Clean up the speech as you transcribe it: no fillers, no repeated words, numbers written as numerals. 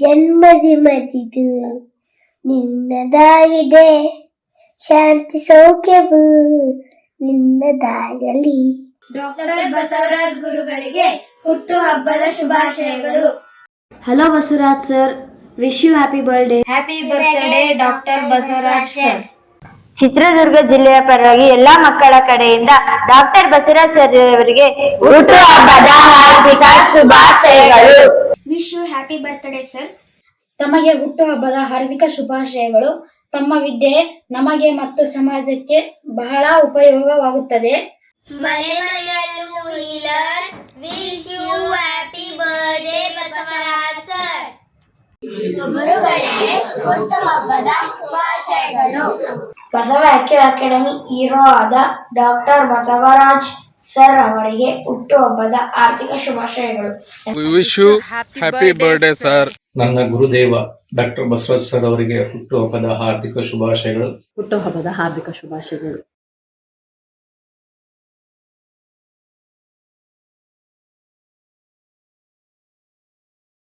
ಜನ್ಮದಿ ಮದಿದು ನಿನ್ನದಾಗಿದೆ, ಶಾಂತಿ ಸೌಖ್ಯವು ನಿನ್ನದಾಗಲಿ. Doctor Basavaraj ಗುರುಗಳಿಗೆ ಹುಟ್ಟುಹಬ್ಬದ ಶುಭಾಶಯಗಳು. Hello Basavaraj sir, wish you happy birthday. Happy birthday doctor Basavaraj sir. Chitradurga ಜಿಲ್ಲೆಯ ಪರವಾಗಿ ಎಲ್ಲಾ ಮಕ್ಕಳ ಕಡೆಯಿಂದ ಡಾಕ್ಟರ್ ಬಸವರಾಜ್ ಸರ್ ಅವರಿಗೆ ಹುಟ್ಟುಹಬ್ಬದ ಹಾರ್ದಿಕ ಶುಭಾಶಯಗಳು. Wish you happy birthday sir. ತಮಗೆ ಹುಟ್ಟುಹಬ್ಬದ ಹಾರ್ದಿಕ ಶುಭಾಶಯಗಳು. ತಮ್ಮ ವಿದ್ಯೆ ನಮಗೆ ಮತ್ತು ಸಮಾಜಕ್ಕೆ ಬಹಳ ಉಪಯೋಗವಾಗುತ್ತದೆ. ಮನೆ ಮನೆಯಲ್ಲೂ wish you happy birthday Basavaraj sir. ಗುರುಗಳಿಗೆ ಹುಟ್ಟುಹಬ್ಬದ ಶುಭಾಶಯಗಳು. ಬಸವ ಅಕಾಡೆಮಿ ಹೀರೋ ಆದ ಡಾಕ್ಟರ್ ಬಸವರಾಜ್ ಸರ್ ಅವರಿಗೆ ಹುಟ್ಟುಹಬ್ಬದ ಆರ್ಥಿಕ ಶುಭಾಶಯಗಳು. Wish you happy birthday sir. ನನ್ನ ಗುರುದೇವ ಡಾಕ್ಟರ್ ಬಸವರಾಜ್ ಸರ್ ಅವರಿಗೆ ಹುಟ್ಟುಹಬ್ಬದ ಹಾರ್ದಿಕ ಶುಭಾಶಯಗಳು. ಹುಟ್ಟುಹಬ್ಬದ ಹಾರ್ದಿಕ ಶುಭಾಶಯಗಳು.